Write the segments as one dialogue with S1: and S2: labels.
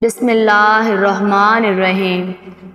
S1: بسم اللہ الرحمن الرحیم۔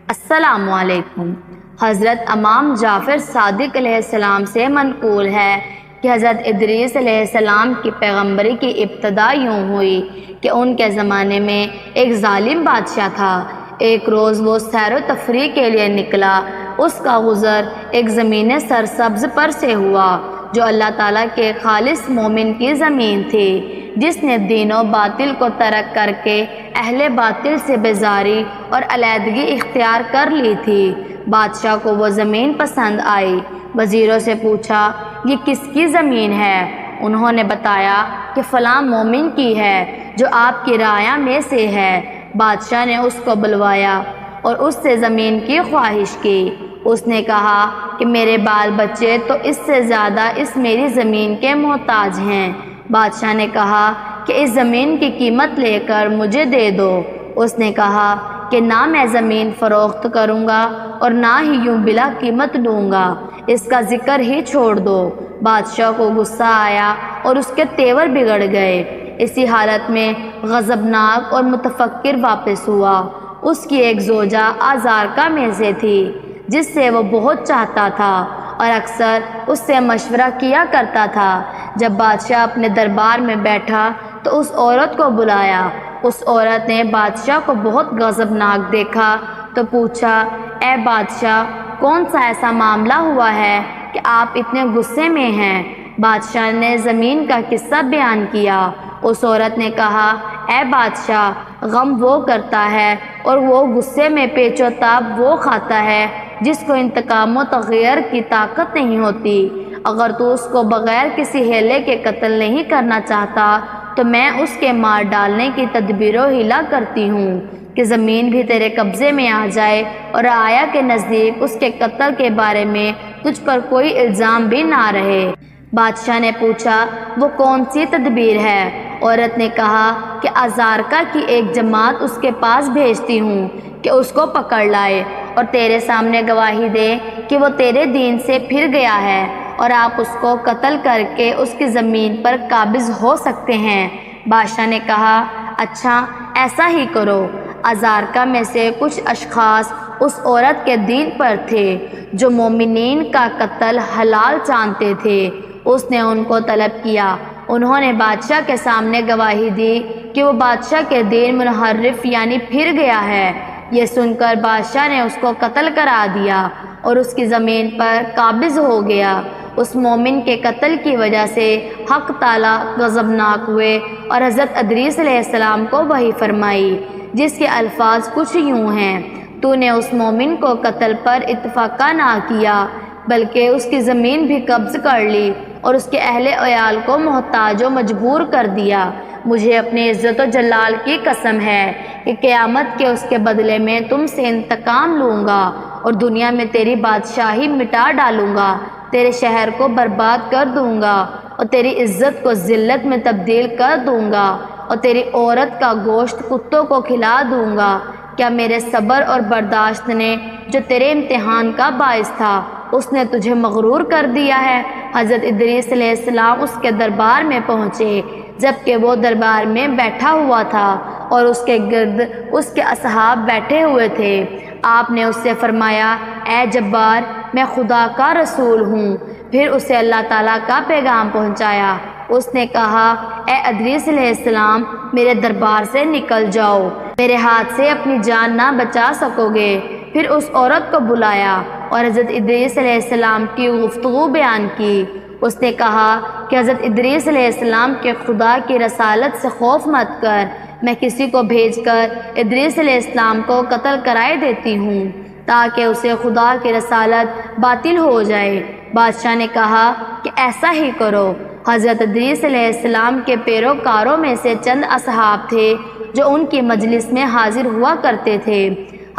S1: السلام علیکم۔ حضرت امام جعفر صادق علیہ السلام سے منقول ہے کہ حضرت ادریس علیہ السلام کی پیغمبری کی ابتدا یوں ہوئی کہ ان کے زمانے میں ایک ظالم بادشاہ تھا۔ ایک روز وہ سیر و تفریح کے لیے نکلا۔ اس کا گزر ایک زمین سرسبز پر سے ہوا جو اللہ تعالیٰ کے خالص مومن کی زمین تھی، جس نے دین و باطل کو ترک کر کے اہل باطل سے بیزاری اور علیحدگی اختیار کر لی تھی۔ بادشاہ کو وہ زمین پسند آئی۔ وزیروں سے پوچھا، یہ کس کی زمین ہے؟ انہوں نے بتایا کہ فلاں مومن کی ہے جو آپ کی رعایا میں سے ہے۔ بادشاہ نے اس کو بلوایا اور اس سے زمین کی خواہش کی۔ اس نے کہا کہ میرے بال بچے تو اس سے زیادہ اس میری زمین کے محتاج ہیں۔ بادشاہ نے کہا کہ اس زمین کی قیمت لے کر مجھے دے دو۔ اس نے کہا کہ نہ میں زمین فروخت کروں گا اور نہ ہی یوں بلا قیمت دوں گا، اس کا ذکر ہی چھوڑ دو۔ بادشاہ کو غصہ آیا اور اس کے تیور بگڑ گئے۔ اسی حالت میں غضبناک اور متفکر واپس ہوا۔ اس کی ایک زوجہ آزارکا میں سے تھی جس سے وہ بہت چاہتا تھا اور اکثر اس سے مشورہ کیا کرتا تھا۔ جب بادشاہ اپنے دربار میں بیٹھا تو اس عورت کو بلایا۔ اس عورت نے بادشاہ کو بہت غضبناک دیکھا تو پوچھا، اے بادشاہ، کون سا ایسا معاملہ ہوا ہے کہ آپ اتنے غصے میں ہیں؟ بادشاہ نے زمین کا قصہ بیان کیا۔ اس عورت نے کہا، اے بادشاہ، غم وہ کرتا ہے اور وہ غصے میں پیچ و تاب وہ کھاتا ہے جس کو انتقام و تغیر کی طاقت نہیں ہوتی۔ اگر تو اس کو بغیر کسی ہیلے کے قتل نہیں کرنا چاہتا تو میں اس کے مار ڈالنے کی تدبیر و ہیلا کرتی ہوں کہ زمین بھی تیرے قبضے میں آ جائے اور رعایا کے نزدیک اس کے قتل کے بارے میں تجھ پر کوئی الزام بھی نہ رہے۔ بادشاہ نے پوچھا، وہ کون سی تدبیر ہے؟ عورت نے کہا کہ آزارکا کی ایک جماعت اس کے پاس بھیجتی ہوں کہ اس کو پکڑ لائے اور تیرے سامنے گواہی دے کہ وہ تیرے دین سے پھر گیا ہے اور آپ اس کو قتل کر کے اس کی زمین پر قابض ہو سکتے ہیں۔ بادشاہ نے کہا، اچھا ایسا ہی کرو۔ آزارکا میں سے کچھ اشخاص اس عورت کے دین پر تھے جو مومنین کا قتل حلال جانتے تھے۔ اس نے ان کو طلب کیا۔ انہوں نے بادشاہ کے سامنے گواہی دی کہ وہ بادشاہ کے دین منحرف یعنی پھر گیا ہے۔ یہ سن کر بادشاہ نے اس کو قتل کرا دیا اور اس کی زمین پر قابض ہو گیا۔ اس مومن کے قتل کی وجہ سے حق تعالیٰ غضبناک ہوئے اور حضرت ادریس علیہ السلام کو وحی فرمائی، جس کے الفاظ کچھ یوں ہیں، تو نے اس مومن کو قتل پر اتفاقہ نہ کیا بلکہ اس کی زمین بھی قبض کر لی اور اس کے اہل عیال کو محتاج و مجبور کر دیا۔ مجھے اپنی عزت و جلال کی قسم ہے کہ قیامت کے اس کے بدلے میں تم سے انتقام لوں گا اور دنیا میں تیری بادشاہی مٹا ڈالوں گا، تیرے شہر کو برباد کر دوں گا اور تیری عزت کو ذلت میں تبدیل کر دوں گا اور تیری عورت کا گوشت کتوں کو کھلا دوں گا۔ کیا میرے صبر اور برداشت نے جو تیرے امتحان کا باعث تھا اس نے تجھے مغرور کر دیا ہے؟ حضرت ادریس علیہ السلام اس کے دربار میں پہنچے جبکہ وہ دربار میں بیٹھا ہوا تھا اور اس کے گرد اس کے اصحاب بیٹھے ہوئے تھے۔ آپ نے اس سے فرمایا، اے جبار، میں خدا کا رسول ہوں۔ پھر اسے اللہ تعالیٰ کا پیغام پہنچایا۔ اس نے کہا، اے ادریس علیہ السلام، میرے دربار سے نکل جاؤ، میرے ہاتھ سے اپنی جان نہ بچا سکو گے۔ پھر اس عورت کو بلایا اور حضرت ادریس علیہ السلام کی گفتگو بیان کی۔ اس نے کہا کہ حضرت ادریس علیہ السلام کے خدا کی رسالت سے خوف مت کر، میں کسی کو بھیج کر ادریس علیہ السلام کو قتل کرائے دیتی ہوں تاکہ اسے خدا کی رسالت باطل ہو جائے۔ بادشاہ نے کہا کہ ایسا ہی کرو۔ حضرت ادریس علیہ السلام کے پیروکاروں میں سے چند اصحاب تھے جو ان کی مجلس میں حاضر ہوا کرتے تھے۔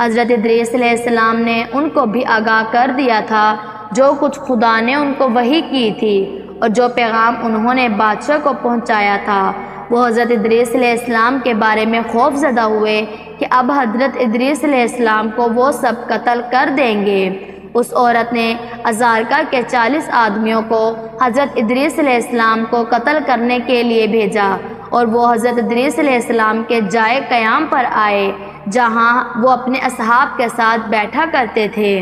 S1: حضرت ادریس علیہ السلام نے ان کو بھی آگاہ کر دیا تھا جو کچھ خدا نے ان کو وحی کی تھی اور جو پیغام انہوں نے بادشاہ کو پہنچایا تھا۔ وہ حضرت ادریس علیہ السلام کے بارے میں خوف زدہ ہوئے کہ اب حضرت ادریس علیہ السلام کو وہ سب قتل کر دیں گے۔ اس عورت نے آزارکا کے 40 آدمیوں کو حضرت ادریس علیہ السلام کو قتل کرنے کے لیے بھیجا اور وہ حضرت ادریس علیہ السلام کے جائے قیام پر آئے جہاں وہ اپنے اصحاب کے ساتھ بیٹھا کرتے تھے،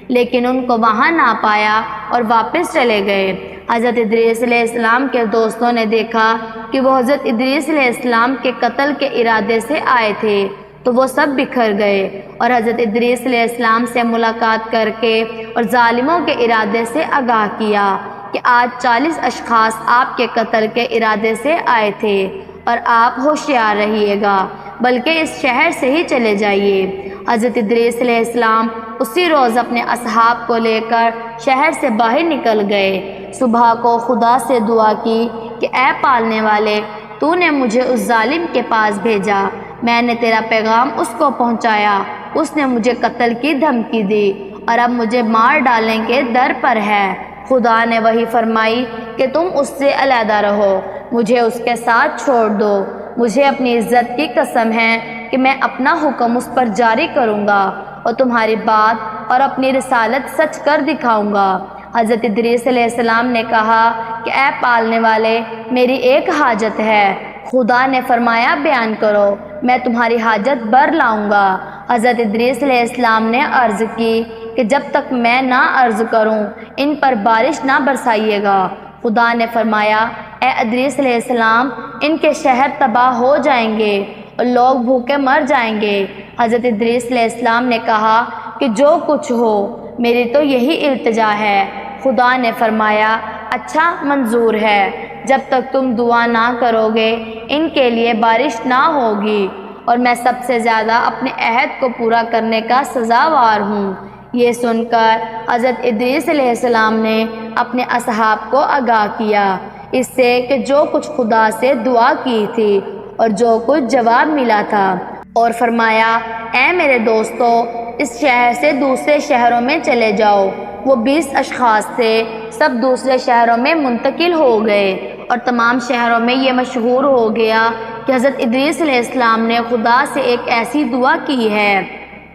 S1: لیکن ان کو وہاں نہ پایا اور واپس چلے گئے۔ حضرت ادریس علیہ السلام کے دوستوں نے دیکھا کہ وہ حضرت ادریس علیہ السلام کے قتل کے ارادے سے آئے تھے تو وہ سب بکھر گئے اور حضرت ادریس علیہ السلام سے ملاقات کر کے اور ظالموں کے ارادے سے آگاہ کیا کہ آج 40 اشخاص آپ کے قتل کے ارادے سے آئے تھے اور آپ ہوشیار رہیے گا، بلکہ اس شہر سے ہی چلے جائیے۔ حضرت ادریس علیہ السلام اسی روز اپنے اصحاب کو لے کر شہر سے باہر نکل گئے۔ صبح کو خدا سے دعا کی کہ اے پالنے والے، تو نے مجھے اس ظالم کے پاس بھیجا، میں نے تیرا پیغام اس کو پہنچایا، اس نے مجھے قتل کی دھمکی دی اور اب مجھے مار ڈالنے کے در پر ہے۔ خدا نے وحی فرمائی کہ تم اس سے علیحدہ رہو، مجھے اس کے ساتھ چھوڑ دو، مجھے اپنی عزت کی قسم ہے کہ میں اپنا حکم اس پر جاری کروں گا اور تمہاری بات اور اپنی رسالت سچ کر دکھاؤں گا۔ حضرت ادریس علیہ السلام نے کہا کہ اے پالنے والے، میری ایک حاجت ہے۔ خدا نے فرمایا بیان کرو، میں تمہاری حاجت بر لاؤں گا۔ حضرت ادریس علیہ السلام نے عرض کی کہ جب تک میں نہ عرض کروں ان پر بارش نہ برسائیے گا۔ خدا نے فرمایا اے ادریس علیہ السلام، ان کے شہر تباہ ہو جائیں گے اور لوگ بھوکے مر جائیں گے۔ حضرت ادریس علیہ السلام نے کہا کہ جو کچھ ہو میری تو یہی التجا ہے۔ خدا نے فرمایا اچھا، منظور ہے، جب تک تم دعا نہ کرو گے ان کے لیے بارش نہ ہوگی، اور میں سب سے زیادہ اپنے عہد کو پورا کرنے کا سزاوار ہوں۔ یہ سن کر حضرت ادریس علیہ السلام نے اپنے اصحاب کو آگاہ کیا اس سے کہ جو کچھ خدا سے دعا کی تھی اور جو کچھ جواب ملا تھا، اور فرمایا اے میرے دوستو، اس شہر سے دوسرے شہروں میں چلے جاؤ۔ وہ 20 اشخاص تھے، سب دوسرے شہروں میں منتقل ہو گئے اور تمام شہروں میں یہ مشہور ہو گیا کہ حضرت ادریس علیہ السلام نے خدا سے ایک ایسی دعا کی ہے۔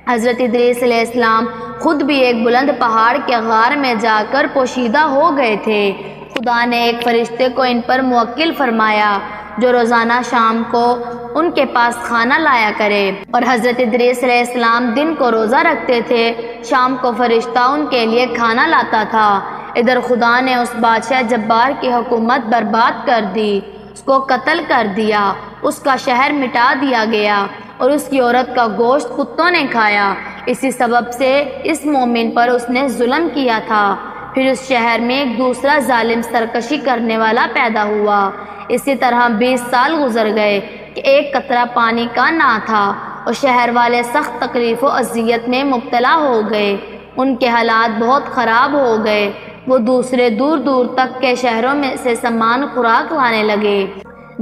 S1: حضرت ادریس علیہ السلام خود بھی ایک بلند پہاڑ کے غار میں جا کر پوشیدہ ہو گئے تھے۔ خدا نے ایک فرشتے کو ان پر موکل فرمایا جو روزانہ شام کو ان کے پاس کھانا لایا کرے، اور حضرت ادریس علیہ السلام دن کو روزہ رکھتے تھے، شام کو فرشتہ ان کے لیے کھانا لاتا تھا۔ ادھر خدا نے اس بادشاہ جبار کی حکومت برباد کر دی، اس کو قتل کر دیا، اس کا شہر مٹا دیا گیا اور اس کی عورت کا گوشت کتوں نے کھایا۔ اسی سبب سے اس مومن پر اس نے ظلم کیا تھا۔ پھر اس شہر میں ایک دوسرا ظالم سرکشی کرنے والا پیدا ہوا۔ اسی طرح 20 سال گزر گئے کہ ایک قطرہ پانی کا نہ تھا اور شہر والے سخت تکلیف و اذیت میں مبتلا ہو گئے۔ ان کے حالات بہت خراب ہو گئے، وہ دوسرے دور دور تک کے شہروں میں سے سامان خوراک لانے لگے۔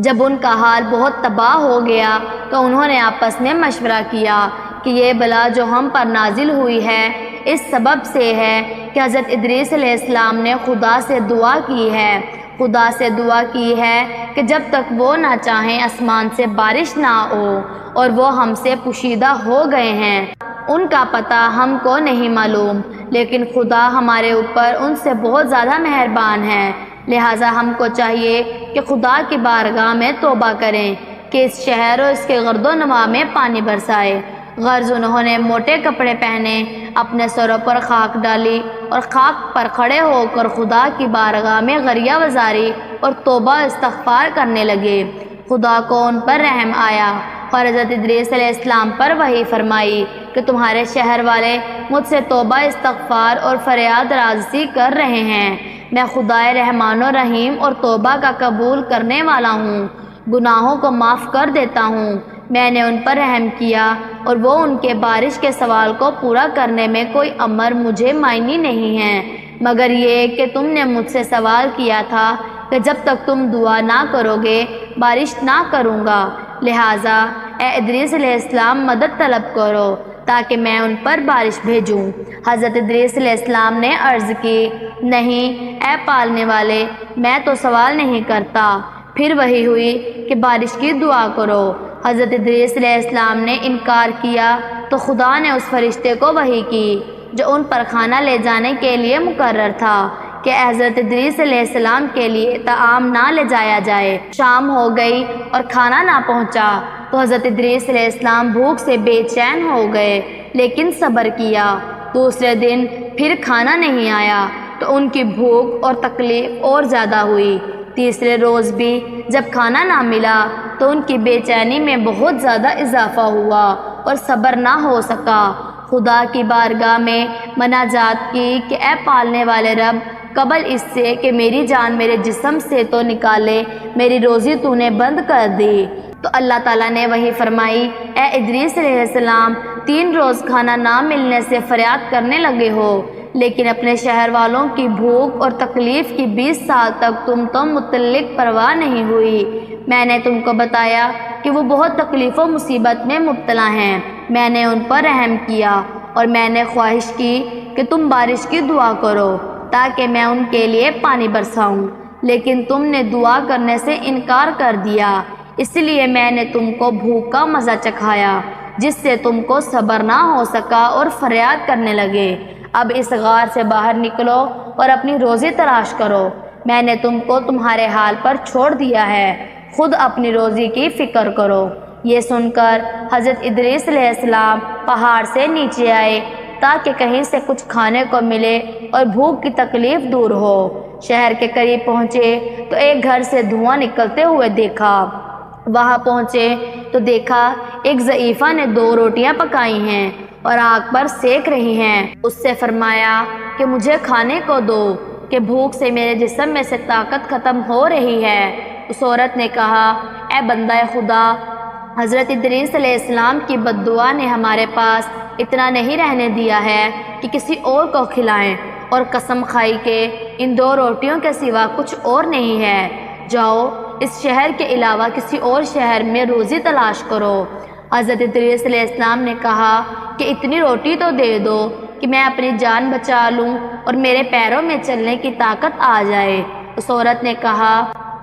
S1: جب ان کا حال بہت تباہ ہو گیا تو انہوں نے آپس میں مشورہ کیا کہ یہ بلا جو ہم پر نازل ہوئی ہے اس سبب سے ہے کہ حضرت ادریس علیہ السلام نے خدا سے دعا کی ہے۔ خدا سے دعا کی ہے کہ جب تک وہ نہ چاہیں آسمان سے بارش نہ ہو، اور وہ ہم سے پوشیدہ ہو گئے ہیں۔ ان کا پتہ ہم کو نہیں معلوم، لیکن خدا ہمارے اوپر ان سے بہت زیادہ مہربان ہے، لہٰذا ہم کو چاہیے کہ خدا کی بارگاہ میں توبہ کریں کہ اس شہر اور اس کے گرد و نواح میں پانی برسائے۔ غرض انہوں نے موٹے کپڑے پہنے، اپنے سروں پر خاک ڈالی اور خاک پر کھڑے ہو کر خدا کی بارگاہ میں غریہ وزاری اور توبہ استغفار کرنے لگے۔ خدا کو ان پر رحم آیا اور حضرت ادریس علیہ السلام پر وحی فرمائی کہ تمہارے شہر والے مجھ سے توبہ استغفار اور فریاد رازی کر رہے ہیں۔ میں خدائے رحمان و رحیم اور توبہ کا قبول کرنے والا ہوں، گناہوں کو معاف کر دیتا ہوں۔ میں نے ان پر رحم کیا اور وہ ان کے بارش کے سوال کو پورا کرنے میں کوئی امر مجھے معنی نہیں ہے، مگر یہ کہ تم نے مجھ سے سوال کیا تھا کہ جب تک تم دعا نہ کرو گے بارش نہ کروں گا، لہٰذا اے ادریس علیہ السلام مدد طلب کرو تاکہ میں ان پر بارش بھیجوں۔ حضرت ادریس علیہ السلام نے عرض کی نہیں اے پالنے والے، میں تو سوال نہیں کرتا۔ پھر وحی ہوئی کہ بارش کی دعا کرو۔ حضرت ادریس علیہ السلام نے انکار کیا تو خدا نے اس فرشتے کو وحی کی جو ان پر کھانا لے جانے کے لیے مقرر تھا کہ حضرت ادریس علیہ السلام کے لیے طعام نہ لے جایا جائے۔ شام ہو گئی اور کھانا نہ پہنچا تو حضرت ادریس علیہ السلام بھوک سے بے چین ہو گئے، لیکن صبر کیا۔ دوسرے دن پھر کھانا نہیں آیا تو ان کی بھوک اور تکلیف اور زیادہ ہوئی۔ تیسرے روز بھی جب کھانا نہ ملا تو ان کی بے چینی میں بہت زیادہ اضافہ ہوا اور صبر نہ ہو سکا۔ خدا کی بارگاہ میں مناجات کی کہ اے پالنے والے رب، قبل اس سے کہ میری جان میرے جسم سے تو نکالے، میری روزی تو نے بند کر دی۔ تو اللہ تعالیٰ نے وہی فرمائی، اے ادریس علیہ السلام، 3 روز کھانا نہ ملنے سے فریاد کرنے لگے ہو، لیکن اپنے شہر والوں کی بھوک اور تکلیف کی 20 سال تک تم تو متعلق پرواہ نہیں ہوئی۔ میں نے تم کو بتایا کہ وہ بہت تکلیف و مصیبت میں مبتلا ہیں، میں نے ان پر رحم کیا اور میں نے خواہش کی کہ تم بارش کی دعا کرو تاکہ میں ان کے لیے پانی برساؤں، لیکن تم نے دعا کرنے سے انکار کر دیا، اس لیے میں نے تم کو بھوک کا مزہ چکھایا، جس سے تم کو صبر نہ ہو سکا اور فریاد کرنے لگے۔ اب اس غار سے باہر نکلو اور اپنی روزی تلاش کرو، میں نے تم کو تمہارے حال پر چھوڑ دیا ہے، خود اپنی روزی کی فکر کرو۔ یہ سن کر حضرت ادریس علیہ السلام پہاڑ سے نیچے آئے تاکہ کہیں سے کچھ کھانے کو ملے اور بھوک کی تکلیف دور ہو۔ شہر کے قریب پہنچے تو ایک گھر سے دھواں نکلتے ہوئے دیکھا۔ وہاں پہنچے تو دیکھا ایک ضعیفہ نے 2 روٹیاں پکائی ہیں اور آگ پر سیک رہی ہیں۔ اس سے فرمایا کہ مجھے کھانے کو دو کہ بھوک سے میرے جسم میں سے طاقت ختم ہو رہی ہے۔ اس عورت نے کہا، اے بندہ خدا، حضرت ادریس علیہ السلام کی بد دعا نے ہمارے پاس اتنا نہیں رہنے دیا ہے کہ کسی اور کو کھلائیں، اور قسم کھائی کہ ان 2 روٹیوں کے سوا کچھ اور نہیں ہے، جاؤ اس شہر کے علاوہ کسی اور شہر میں روزی تلاش کرو۔ حضرت ادریس علیہ السلام نے کہا کہ اتنی روٹی تو دے دو کہ میں اپنی جان بچا لوں اور میرے پیروں میں چلنے کی طاقت آ جائے۔ اس عورت نے کہا،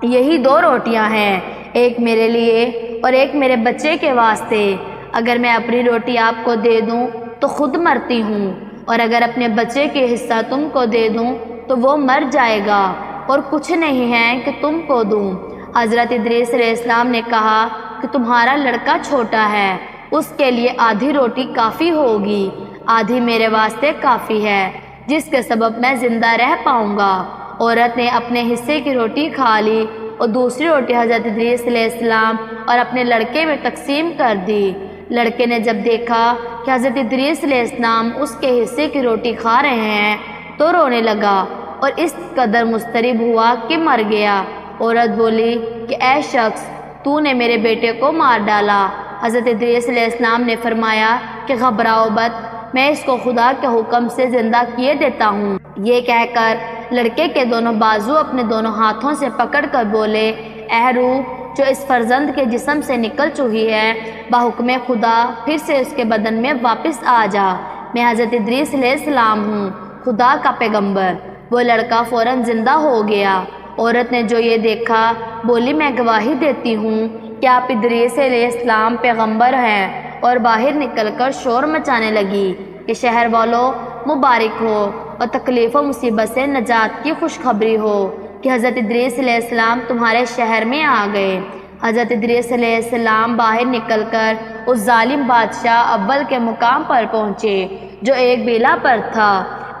S1: یہی 2 روٹیاں ہیں، ایک میرے لیے اور ایک میرے بچے کے واسطے۔ اگر میں اپنی روٹی آپ کو دے دوں تو خود مرتی ہوں، اور اگر اپنے بچے کے حصہ تم کو دے دوں تو وہ مر جائے گا، اور کچھ نہیں ہے کہ تم کو دوں۔ حضرت ادریس علیہ السلام نے کہا کہ تمہارا لڑکا چھوٹا ہے، اس کے لیے آدھی روٹی کافی ہوگی، آدھی میرے واسطے کافی ہے، جس کے سبب میں زندہ رہ پاؤں گا۔ عورت نے اپنے حصے کی روٹی کھا لی اور دوسری روٹی حضرت ادریس علیہ السلام اور اپنے لڑکے میں تقسیم کر دی۔ لڑکے نے جب دیکھا کہ حضرت ادریس علیہ السلام اس کے حصے کی روٹی کھا رہے ہیں تو رونے لگا اور اس قدر مضطرب ہوا کہ مر گیا۔ عورت بولی کہ اے شخص، تو نے میرے بیٹے کو مار ڈالا۔ حضرت ادریس علیہ السلام نے فرمایا کہ گھبراؤ مت، میں اس کو خدا کے حکم سے زندہ کیے دیتا ہوں۔ یہ کہہ کر لڑکے کے دونوں بازو اپنے دونوں ہاتھوں سے پکڑ کر بولے، اے روح جو اس فرزند کے جسم سے نکل چکی ہے، بحکم خدا پھر سے اس کے بدن میں واپس آ جا، میں حضرت ادریس علیہ السلام ہوں، خدا کا پیغمبر۔ وہ لڑکا فوراً زندہ ہو گیا۔ عورت نے جو یہ دیکھا بولی، میں گواہی دیتی ہوں کہ آپ ادریس علیہ السلام پیغمبر ہیں، اور باہر نکل کر شور مچانے لگی کہ شہر والوں مبارک ہو اور تکلیف و مصیبت سے نجات کی خوشخبری ہو کہ حضرت ادریس علیہ السلام تمہارے شہر میں آ گئے۔ حضرت ادریس علیہ السلام باہر نکل کر اس ظالم بادشاہ اول کے مقام پر پہنچے جو ایک بیلا پر تھا۔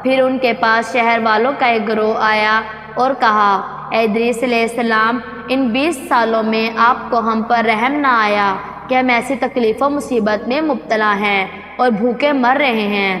S1: پھر ان کے پاس شہر والوں کا ایک گروہ آیا اور کہا، اے ادریس علیہ السلام، ان 20 سالوں میں آپ کو ہم پر رحم نہ آیا کہ ہم ایسی تکلیف و مصیبت میں مبتلا ہیں اور بھوکے مر رہے ہیں،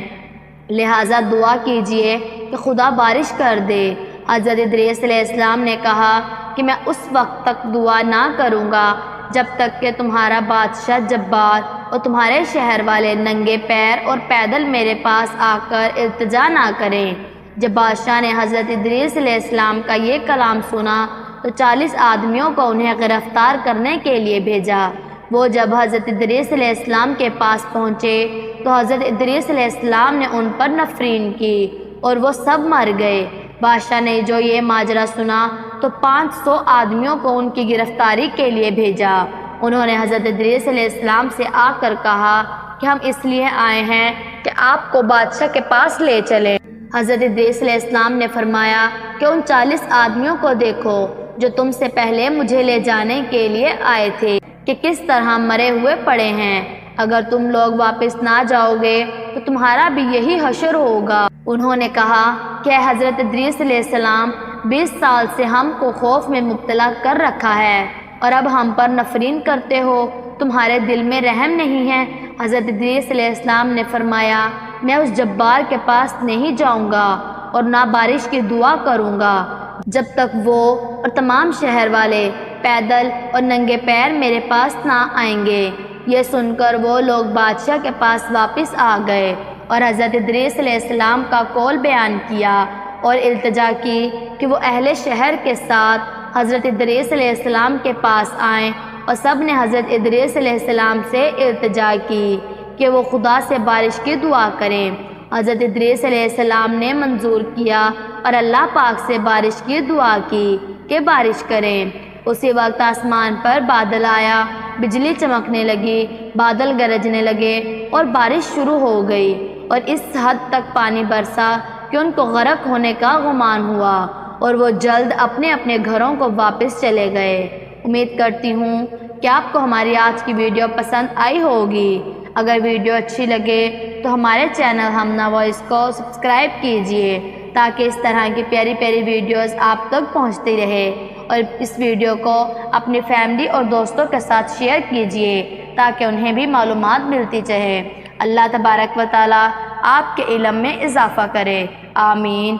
S1: لہٰذا دعا کیجئے کہ خدا بارش کر دے۔ حضرت ادریس علیہ السلام نے کہا کہ میں اس وقت تک دعا نہ کروں گا جب تک کہ تمہارا بادشاہ جبار اور تمہارے شہر والے ننگے پیر اور پیدل میرے پاس آ کر التجا نہ کریں۔ جب بادشاہ نے حضرت ادریس علیہ السلام کا یہ کلام سنا تو 40 آدمیوں کو انہیں گرفتار کرنے کے لیے بھیجا۔ وہ جب حضرت ادریس علیہ السلام کے پاس پہنچے تو حضرت ادریس علیہ السلام نے ان پر نفرین کی اور وہ سب مر گئے۔ بادشاہ نے جو یہ ماجرا سنا تو 500 آدمیوں کو ان کی گرفتاری کے لیے بھیجا۔ انہوں نے حضرت ادریس علیہ السلام سے آ کر کہا کہ ہم اس لیے آئے ہیں کہ آپ کو بادشاہ کے پاس لے چلیں۔ حضرت ادریس علیہ السلام نے فرمایا کہ کہ ان 40 آدمیوں کو دیکھو جو تم سے پہلے مجھے لے جانے کے لیے آئے تھے کہ کس طرح مرے ہوئے پڑے ہیں۔ اگر تم لوگ واپس نہ جاؤ گے تو تمہارا بھی یہی حشر ہوگا۔ انہوں نے کہا کہ حضرت ادریس علیہ السلام 20 سال سے ہم کو خوف میں مبتلا کر رکھا ہے اور اب ہم پر نفرین کرتے ہو، تمہارے دل میں رحم نہیں ہے۔ حضرت ادریس علیہ السلام نے فرمایا میں اس جبار کے پاس نہیں جاؤں گا اور نہ بارش کی دعا کروں گا جب تک وہ اور تمام شہر والے پیدل اور ننگے پیر میرے پاس نہ آئیں گے۔ یہ سن کر وہ لوگ بادشاہ کے پاس واپس آ گئے اور حضرت ادریس علیہ السلام کا قول بیان کیا اور التجا کی کہ وہ اہل شہر کے ساتھ حضرت ادریس علیہ السلام کے پاس آئیں، اور سب نے حضرت ادریس علیہ السلام سے التجا کی کہ وہ خدا سے بارش کی دعا کریں۔ حضرت ادریس علیہ السلام نے منظور کیا اور اللہ پاک سے بارش کی دعا کی کہ بارش کریں۔ اسی وقت آسمان پر بادل آیا، بجلی چمکنے لگی، بادل گرجنے لگے اور بارش شروع ہو گئی، اور اس حد تک پانی برسا کہ ان کو غرق ہونے کا گمان ہوا، اور وہ جلد اپنے اپنے گھروں کو واپس چلے گئے۔ امید کرتی ہوں کہ آپ کو ہماری آج کی ویڈیو پسند آئی ہوگی۔ اگر ویڈیو اچھی لگے تو ہمارے چینل ہمنا وائس کو سبسکرائب کیجیے تاکہ اس طرح کی پیاری پیاری ویڈیوز آپ تک پہنچتی رہے، اور اس ویڈیو کو اپنی فیملی اور دوستوں کے ساتھ شیئر کیجیے تاکہ انہیں بھی معلومات ملتی رہے۔ اللہ تبارک و تعالی آپ کے علم میں اضافہ کرے، آمین۔